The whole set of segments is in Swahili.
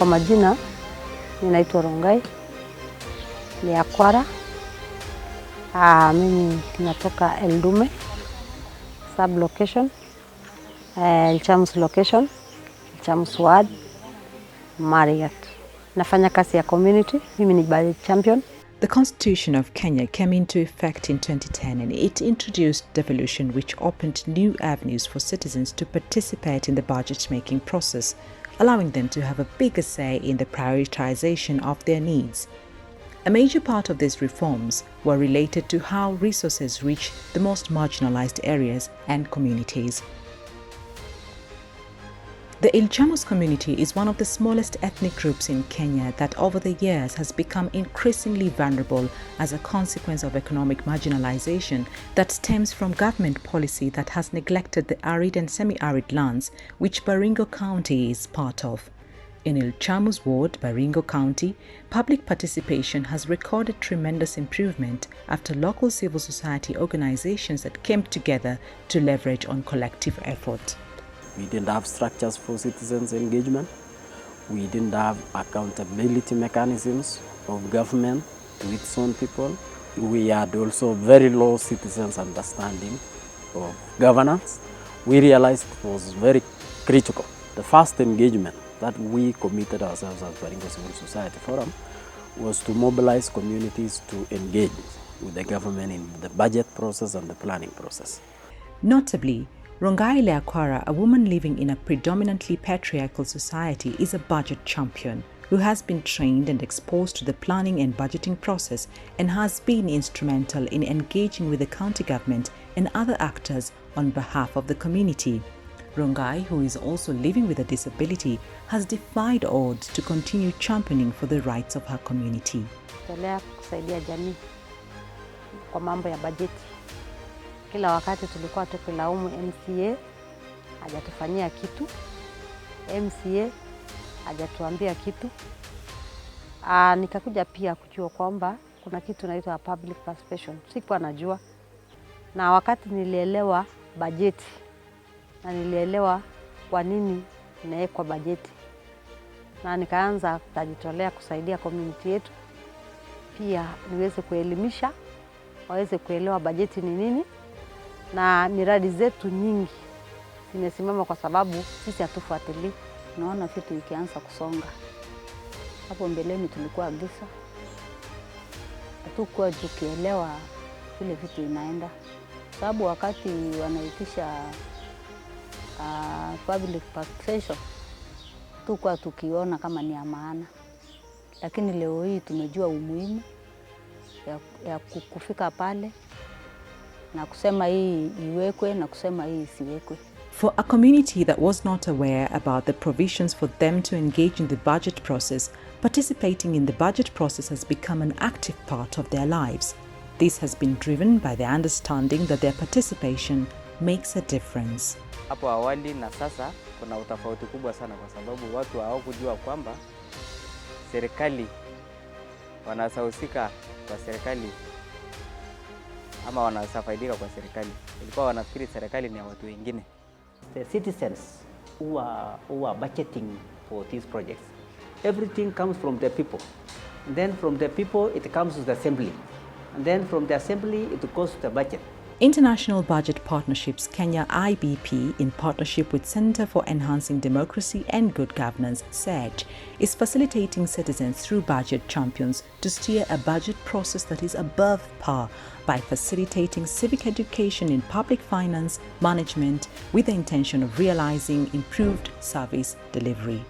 Kwa majina, ninaitwa Rongai, ni Akwara. Mimi natoka Eldume, sub location, Ilchamus location, Ilchamus ward, Marigat. Nafanya kazi ya community, mimi ni budget champion. The Constitution of Kenya came into effect in 2010 and it introduced devolution which opened new avenues for citizens to participate in the budget-making process, allowing them to have a bigger say in the prioritization of their needs. A major part of these reforms were related to how resources reach the most marginalized areas and communities. The Ilchamus community is one of the smallest ethnic groups in Kenya that over the years has become increasingly vulnerable as a consequence of economic marginalization that stems from government policy that has neglected the arid and semi-arid lands which Baringo County is part of. In Ilchamus ward, Baringo County, public participation has recorded tremendous improvement after local civil society organizations that came together to leverage on collective effort. We didn't have structures for citizens' engagement. We didn't have accountability mechanisms of government to its own people. We had also very low citizens' understanding of governance. We realized it was very critical. The first engagement that we committed ourselves as Baringo Civil Society Forum was to mobilize communities to engage with the government in the budget process and the planning process. Notably, Rongai Akwara, a woman living in a predominantly patriarchal society, is a budget champion who has been trained and exposed to the planning and budgeting process and has been instrumental in engaging with the county government and other actors on behalf of the community. Rongai, who is also living with a disability, has defied odds to continue championing for the rights of her community. Kusaidia jamii kwa mambo ya bajeti. Kila wakati tulikuwa tukilaumu MCA, hajatufanyia kitu. MCA hajatuambia kitu. Nikakuja pia kujua kwamba kuna kitu inaitwa public participation. Sikuwa najua. Na wakati nilielewa bajeti na nilielewa kwa nini inawekwa bajeti, na nikaanza kujitolea kusaidia community yetu. Pia niweze kuelimisha, waweze kuelewa bajeti ni nini. Na miradi zetu nyingi zimesimama kwa sababu sisi hatufuatilii. Naona vitu ikianza kusonga. Hapo mbeleni tulikuwa giza. Hatukuwa tukielewa vile vitu inaenda. Sababu wakati wanaitisha public participation, hatukuwa tukiona kama ni ya maana. Lakini leo hii tumejua umuhimu ya kufika pale na kusema hii iwekwe na kusema hii isiwekwe. For a community that was not aware about the provisions for them to engage in the budget process, participating in the budget process has become an active part of their lives. This has been driven by the understanding that their participation makes a difference. Hapo awali na sasa kuna utofauti kubwa sana kwa sababu watu hawakujua kwamba serikali wanasahusika kwa serikali ama wanasafaidika kwa serikali. Ilikuwa wanafikiri serikali ni ya watu wengine. The citizens who are budgeting for these projects, everything comes from the people. And then from the people it comes to the assembly. And then from the assembly it goes to the budget. International Budget Partnerships Kenya IBP, in partnership with Center for Enhancing Democracy and Good Governance (CEG), is facilitating citizens through budget champions to steer a budget process that is above par by facilitating civic education in public finance management with the intention of realizing improved service delivery.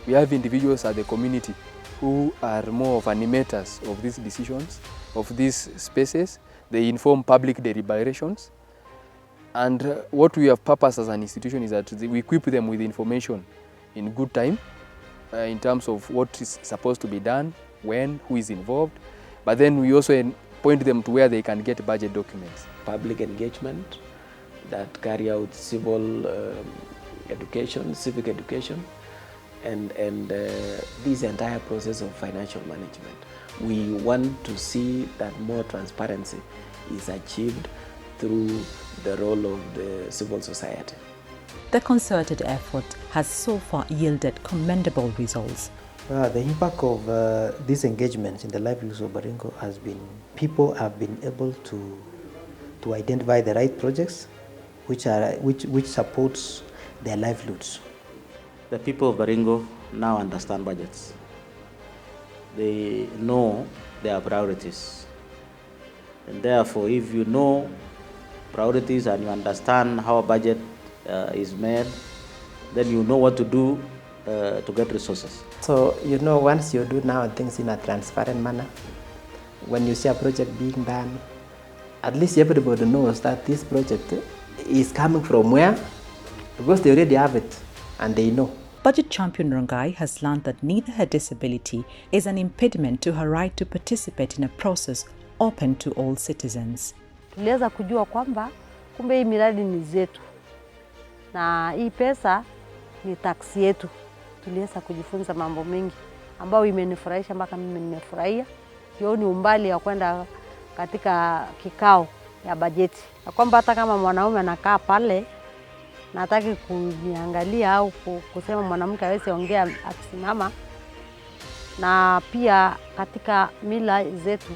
We have individuals at the community who are more of animators of these decisions, of these spaces. They inform public deliberations, and what we have purpose as an institution is that we equip them with information in good time in terms of what is supposed to be done, when, who is involved, but then we also point them to where they can get budget documents. Public engagement that carry out civil education, civic education, and this entire process of financial management. We want to see that more transparency is achieved through the role of the civil society. The concerted effort has so far yielded commendable results. The impact of these engagements in the livelihoods of Baringo has been, people have been able to identify the right projects which supports their livelihoods. The people of Baringo now understand budgets. They know their priorities. And therefore, if you know priorities and you understand how a budget is made, then you know what to do to get resources. So, once you do now things in a transparent manner, when you see a project being done, at least everybody knows that this project is coming from where, because they already have it and they know. Budget champion Rongai has learned that neither her disability is an impediment to her right to participate in a process open to all citizens. Tuliweza kujua kwamba kumbe hii miradi ni zetu na hii pesa ni taksi yetu. Tuliweza kujifunza mambo mengi ambayo imenifurahisha mpaka mimi nimefurahia. Hiyo ni umbali wa kwenda katika kikao ya bajeti. Na kwamba hata kama mwanaume anakaa pale na hataki kuniangalia au kusema mwanamke hawezi ongea akisimama, na pia katika mila zetu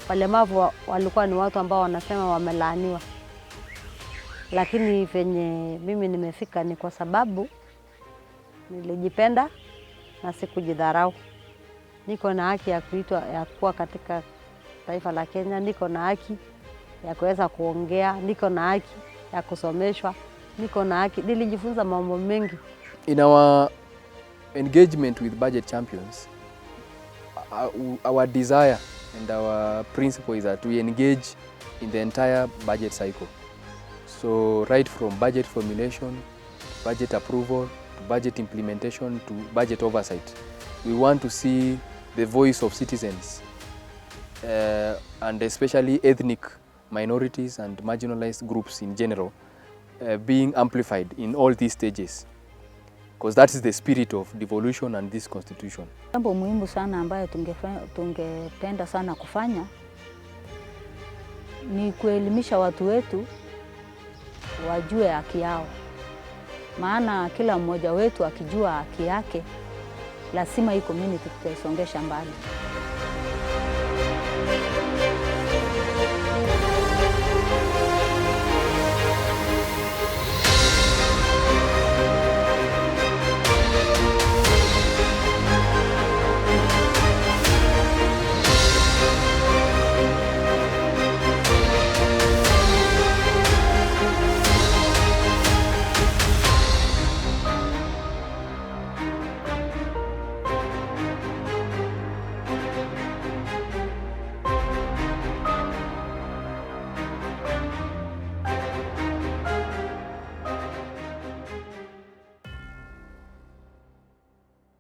walemavu walikuwa ni watu ambao wanasema wamelaaniwa. Lakini venye mimi nimefika ni kwa sababu nilijipenda na sikujidharau. Niko na haki ya kuwa katika taifa la Kenya, niko na haki ya kuweza kuongea, niko na haki ya kusomeshwa, niko na haki. Nilijifunza mambo mengi. In our engagement with budget champions, our desire and our principle is that we engage in the entire budget cycle. So right from budget formulation, budget approval, to budget implementation, to budget oversight. We want to see the voice of citizens and especially ethnic minorities and marginalized groups in general being amplified in all these stages, because that is the spirit of devolution and this constitution. Jambo muhimu sana ambayo tungependa sana kufanya ni kuelimisha watu wetu wajue haki yao. Maana kila mmoja wetu akijua haki yake, lazima hii community tutaisongesha mbali.